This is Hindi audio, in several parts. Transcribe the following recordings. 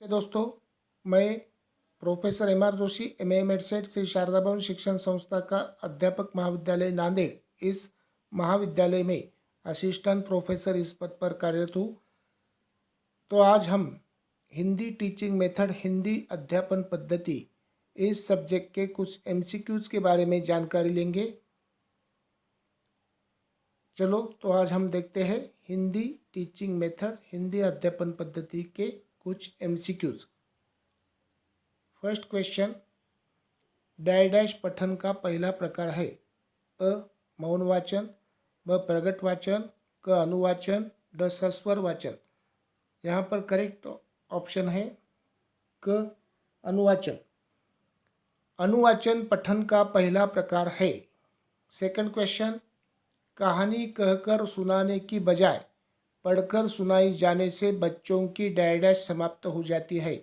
दोस्तों, मैं professor M R. Joshi M A. M Ed. Shri Sharda Bhavan Shikshan संस्था का अध्यापक महाविद्यालय नांदेड़, इस महाविद्यालय में असिस्टेंट प्रोफेसर इस पद पर कार्यरत हूँ। तो आज हम हिंदी टीचिंग मेथड, हिंदी अध्यापन पद्धति, इस सब्जेक्ट के कुछ MCQs के बारे में जानकारी लेंगे। चलो तो आज हम देखते हैं हिंदी टीचिंग मेथड, हिंदी अध्यापन पद्धति के कुछ MCQs। फर्स्ट क्वेश्चन, डैश पठन का पहला प्रकार है अ मौन वाचन, ब प्रगट वाचन, क अनुवाचन, ड सस्वर वाचन। यहाँ पर करेक्ट ऑप्शन है क अनुवाचन। अनुवाचन पठन का पहला प्रकार है। सेकंड क्वेश्चन, कहानी कहकर सुनाने की बजाय पढ़कर सुनाई जाने से बच्चों की डैश समाप्त हो जाती है।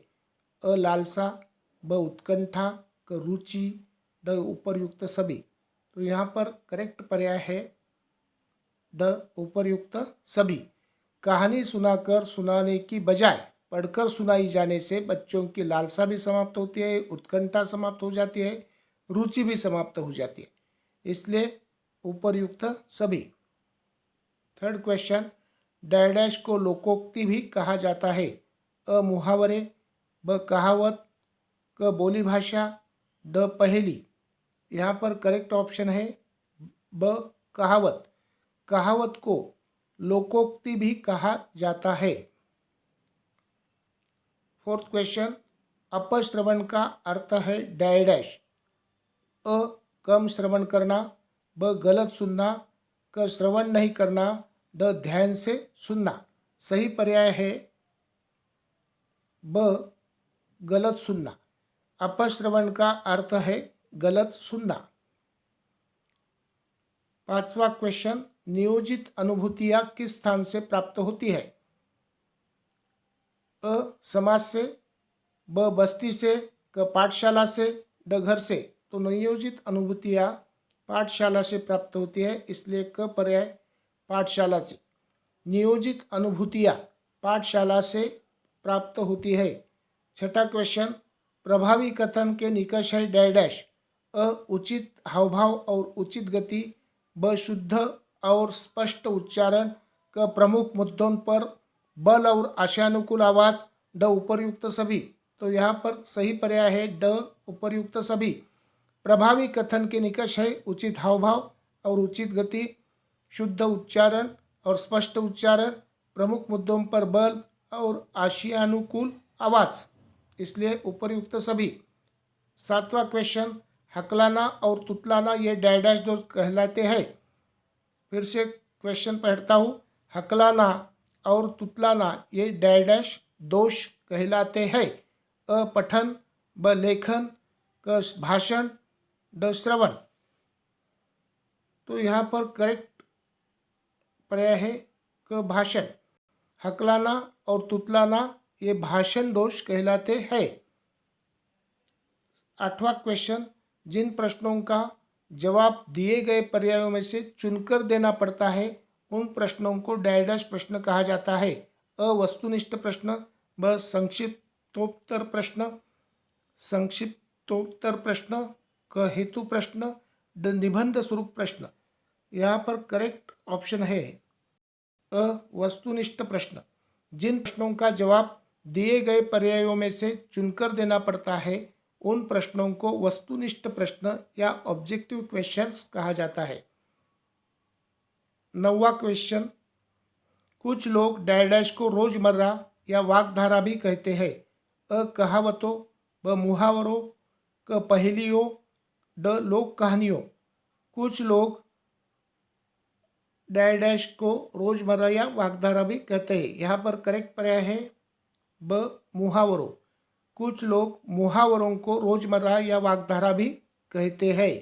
अ लालसा, ब उत्कंठा, क रुचि, ड उपर्युक्त सभी। तो यहाँ पर करेक्ट पर्याय है ड उपर्युक्त सभी। कहानी सुनाकर सुनाने की बजाय पढ़कर सुनाई जाने से बच्चों की लालसा भी समाप्त होती है, उत्कंठा समाप्त हो जाती है, रुचि भी समाप्त हो जाती है, इसलिए उपर्युक्त सभी। थर्ड क्वेश्चन, डैश को लोकोक्ति भी कहा जाता है। अ मुहावरे, ब कहावत, क बोली भाषा, ड पहेली। यहाँ पर करेक्ट ऑप्शन है ब कहावत। कहावत को लोकोक्ति भी कहा जाता है। फोर्थ क्वेश्चन, अपश्रवण का अर्थ है डैश। अ कम श्रवण करना, ब गलत सुनना, क श्रवण नहीं करना, ड ध्यान से सुनना। सही पर्याय है ब गलत सुनना। अपश्रवण का अर्थ है गलत सुनना। पांचवा क्वेश्चन, नियोजित अनुभूतियां किस स्थान से प्राप्त होती है। अ समाज से, ब बस्ती से, क पाठशाला से, ड घर से। तो नियोजित अनुभूतियां पाठशाला से प्राप्त होती है, इसलिए क पर्याय पाठशाला से। नियोजित अनुभूतियां पाठशाला से प्राप्त होती है। छठा क्वेश्चन, प्रभावी कथन के निकष है डैश। अ उचित हावभाव और उचित गति, ब शुद्ध और स्पष्ट उच्चारण, क प्रमुख मुद्दों पर बल और आशानुकूल आवाज, ड उपर्युक्त सभी। तो यहाँ पर सही पर्याय है ड उपर्युक्त सभी। प्रभावी कथन के निकष है उचित हावभाव और उचित गति, शुद्ध उच्चारण और स्पष्ट उच्चारण, प्रमुख मुद्दों पर बल और आशयानुकूल आवाज, इसलिए उपर्युक्त सभी। सातवां क्वेश्चन, हकलाना और तुतलाना ये डैश दोष कहलाते हैं। फिर से क्वेश्चन पढ़ता हूँ। हकलाना और तुतलाना ये डैश दोष कहलाते हैं। अ पठन, ब लेखन, क भाषण, ड श्रवण। तो यहाँ पर करेक्ट पर्याय है क भाषण। हकलाना और तुतलाना ये भाषण दोष कहलाते हैं। आठवां क्वेश्चन, जिन प्रश्नों का जवाब दिए गए पर्यायों में से चुनकर देना पड़ता है उन प्रश्नों को डैश प्रश्न कहा जाता है। अ वस्तुनिष्ठ प्रश्न, ब संक्षिप्तोत्तर प्रश्न, संक्षिप्तोत्तर प्रश्न, क हेतु प्रश्न, ड निबंध स्वरूप प्रश्न। यहाँ पर करेक्ट ऑप्शन है अ वस्तुनिष्ठ प्रश्न। जिन प्रश्नों का जवाब दिए गए पर्यायों में से चुनकर देना पड़ता है उन प्रश्नों को वस्तुनिष्ठ प्रश्न या ऑब्जेक्टिव क्वेश्चंस कहा जाता है। नौवां क्वेश्चन, कुछ लोग डैश को रोजमर्रा या वाकधारा भी कहते हैं। अ कहावतों, ब मुहावरों, क पहेलियों, ड लोक कहानियों। कुछ लोग डैश को रोजमर्रा या वाकधारा भी कहते हैं। यहाँ पर करेक्ट पर्याय है ब मुहावरों। कुछ लोग मुहावरों को रोजमर्रा या वाकधारा भी कहते हैं।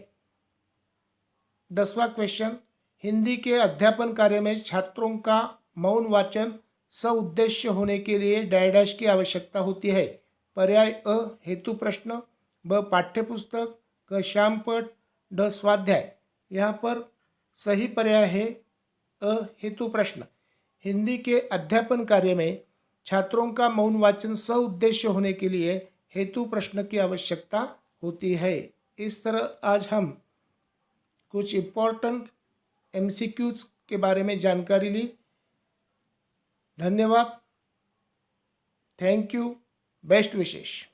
10वां क्वेश्चन, हिंदी के अध्यापन कार्य में छात्रों का मौन वाचन सउद्देश्य होने के लिए डैश की आवश्यकता होती है। पर्याय अ हेतु प्रश्न, ब पाठ्यपुस्तक, क श्यामपट, ड स्वाध्याय। यहाँ पर सही पर्याय है अ हेतु प्रश्न। हिंदी के अध्यापन कार्य में छात्रों का मौन वाचन सह उद्देश्य होने के लिए हेतु प्रश्न की आवश्यकता होती है। इस तरह आज हम कुछ इम्पोर्टेंट MCQs के बारे में जानकारी ली। धन्यवाद। Thank you. Best wishes.